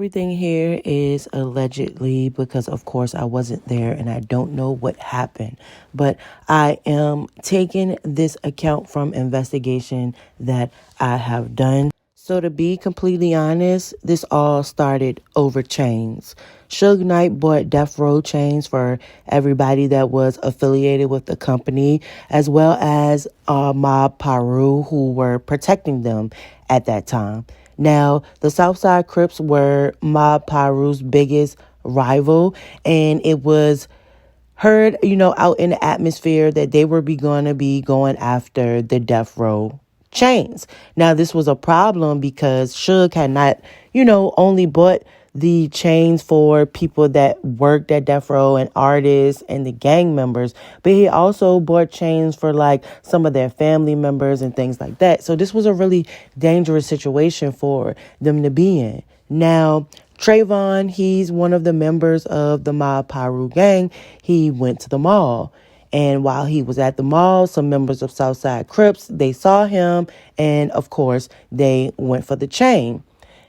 Everything here is allegedly because, of course, I wasn't there and I don't know what happened. But I am taking this account from investigation that I have done. So to be completely honest, this all started over chains. Suge Knight bought Death Row chains for everybody that was affiliated with the company, as well as Mob Piru, who were protecting them at that time. Now, the Southside Crips were Mob Piru's biggest rival, and it was heard, out in the atmosphere that they were going to be going after the Death Row chains. Now, this was a problem because Suge had not, only bought the chains for people that worked at Death Row and artists and the gang members, but he also bought chains for like some of their family members and things like that. So this was a really dangerous situation for them to be in. Now, Trayvon, he's one of the members of the Mob Piru gang. He went to the mall. And while he was at the mall, some members of Southside Crips, they saw him. And of course, they went for the chain.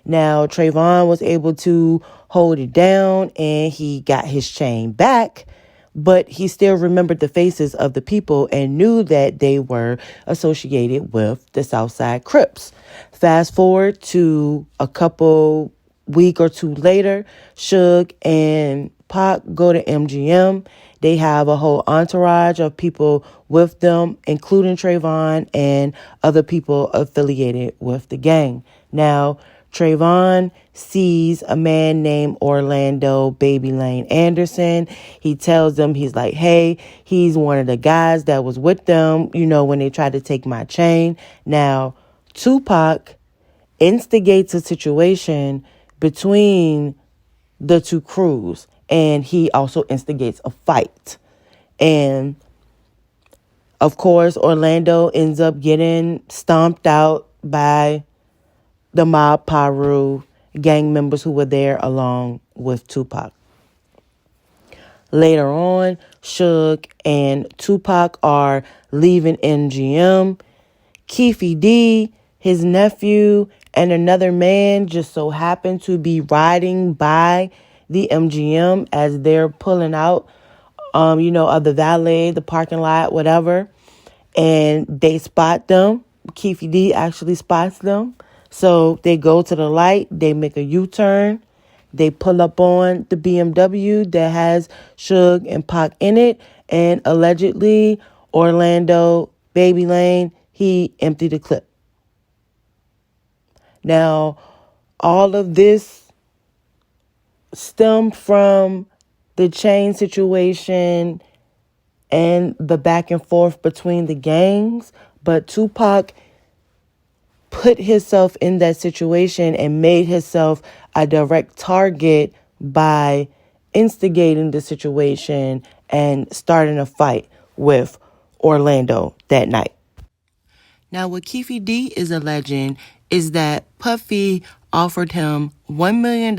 Now, Trayvon was able to hold it down and he got his chain back. But he still remembered the faces of the people and knew that they were associated with the Southside Crips. Fast forward to a couple week or two later, Suge and Pac go to MGM. They have a whole entourage of people with them, including Trayvon and other people affiliated with the gang. Now, Trayvon sees a man named Orlando Baby Lane Anderson. He tells them, he's like, hey, he's one of the guys that was with them, when they tried to take my chain. Now, Tupac instigates a situation between the two crews, and he also instigates a fight. And of course, Orlando ends up getting stomped out by the Mob Piru gang members who were there along with Tupac. Later on, Suge and Tupac are leaving MGM. Keefe D, his nephew, and another man just so happened to be riding by the MGM as they're pulling out, of the valet, the parking lot, whatever. And they spot them. Keefe D actually spots them. So they go to the light, they make a U-turn, they pull up on the BMW that has Suge and Pac in it, and allegedly Orlando Baby Lane, he emptied the clip. Now, all of this stemmed from the chain situation and the back and forth between the gangs, but Tupac put himself in that situation and made himself a direct target by instigating the situation and starting a fight with Orlando that night. Now, what Keefe D is alleging is that Puffy offered him $1 million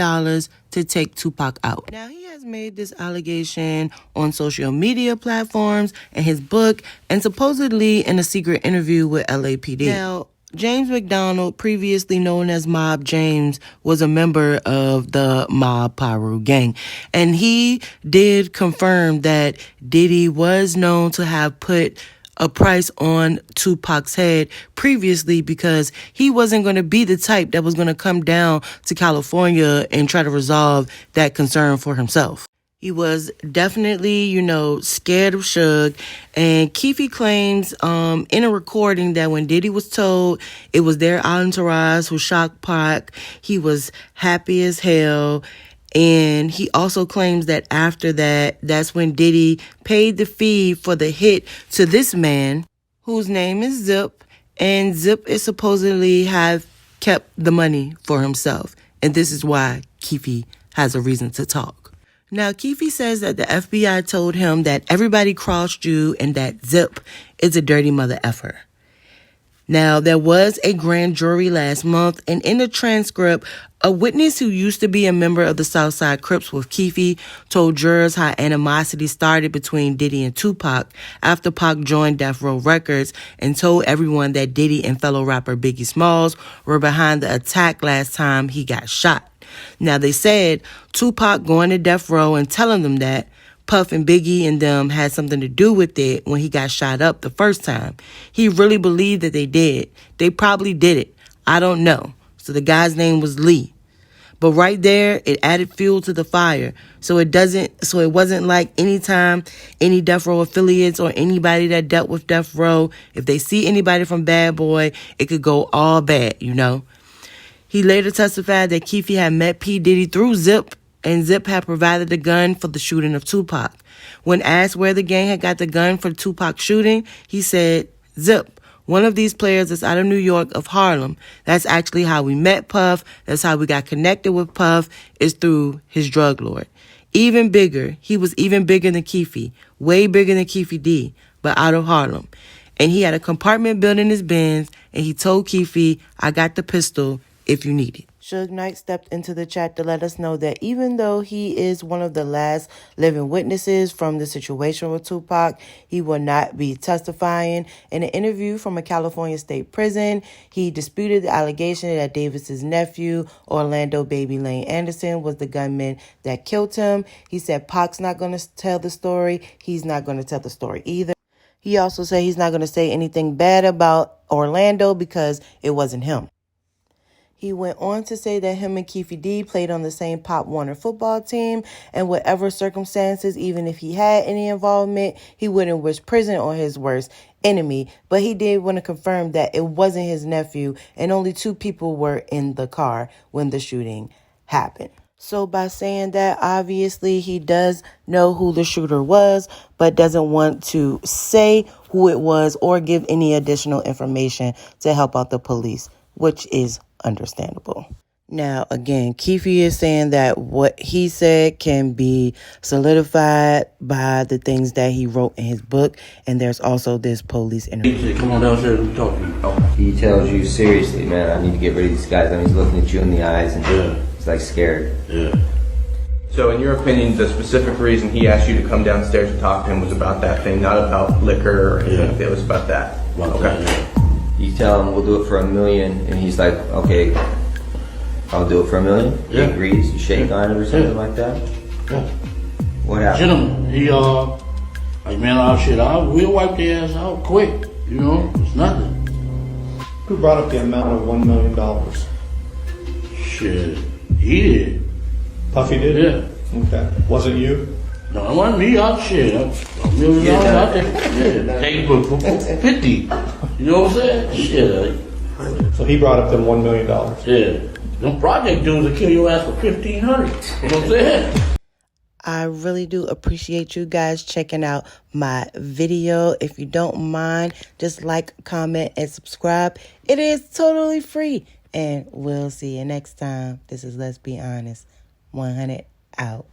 to take Tupac out. Now, he has made this allegation on social media platforms, in his book, and supposedly in a secret interview with LAPD. Now, James McDonald, previously known as Mob James, was a member of the Mob Piru gang. And he did confirm that Diddy was known to have put a price on Tupac's head previously because he wasn't going to be the type that was going to come down to California and try to resolve that concern for himself. He was definitely, scared of Suge. And Keefe claims in a recording that when Diddy was told it was their entourage who shot Pac, he was happy as hell. And he also claims that after that, that's when Diddy paid the fee for the hit to this man, whose name is Zip. And Zip is supposedly have kept the money for himself. And this is why Keefe has a reason to talk. Now, Keefe says that the FBI told him that everybody crossed you and that Zip is a dirty mother effer. Now, there was a grand jury last month, and in the transcript, a witness who used to be a member of the Southside Crips with Keefe told jurors how animosity started between Diddy and Tupac after Pac joined Death Row Records and told everyone that Diddy and fellow rapper Biggie Smalls were behind the attack last time he got shot. Now, they said Tupac going to death row and telling them that Puff and Biggie and them had something to do with it when he got shot up the first time. He really believed that they did. They probably did it. I don't know. So the guy's name was Lee. But right there, it added fuel to the fire. So it wasn't like anytime any Death Row affiliates or anybody that dealt with Death Row, if they see anybody from Bad Boy, it could go all bad, you know. He later testified that Keefe had met P. Diddy through Zip, and Zip had provided the gun for the shooting of Tupac. When asked where the gang had got the gun for Tupac's shooting, he said, Zip, one of these players is out of New York, of Harlem. That's actually how we met Puff. That's how we got connected with Puff, is through his drug lord. Even bigger, he was even bigger than Keefe, way bigger than Keefe D, but out of Harlem. And he had a compartment built in his Benz, and he told Keefe, I got the pistol if you need it. Suge Knight stepped into the chat to let us know that even though he is one of the last living witnesses from the situation with Tupac, he will not be testifying. In an interview from a California state prison, he disputed the allegation that Davis's nephew, Orlando Baby Lane Anderson, was the gunman that killed him. He said Pac's not going to tell the story. He's not going to tell the story either. He also said he's not going to say anything bad about Orlando because it wasn't him. He went on to say that him and Keefe D played on the same Pop Warner football team, and whatever circumstances, even if he had any involvement, he wouldn't wish prison on his worst enemy. But he did want to confirm that it wasn't his nephew, and only 2 people were in the car when the shooting happened. So by saying that, obviously he does know who the shooter was, but doesn't want to say who it was or give any additional information to help out the police, which is understandable. Now, again, Keefe is saying that what he said can be solidified by the things that he wrote in his book, and there's also this police interview. He said, come on downstairs and talk to you. Oh. He tells you, seriously, man, I need to get rid of these guys. I mean, he's looking at you in the eyes and he's like scared. Yeah. So in your opinion, the specific reason he asked you to come downstairs and talk to him was about that thing, not about liquor or anything. It was about that. About okay. that, yeah. You tell him we'll do it for $1 million, and he's like, okay, I'll do it for $1 million. He agrees. You shake on it or something like that. Yeah. What happened? Gentleman, he like, man, we'll wipe their ass out quick. You know, it's nothing. Who brought up the amount of $1 million? Shit, he did. Puffy did? Yeah. Okay. Wasn't you? No, it wasn't me. $1 million out there. Yeah, take it for 50. You know what I'm saying? Shit. So he brought up them $1 million. Yeah. Them project dudes will kill your ass for $1,500. You know what I'm saying? I really do appreciate you guys checking out my video. If you don't mind, just like, comment, and subscribe. It is totally free. And we'll see you next time. This is Let's Be Honest. 100 out.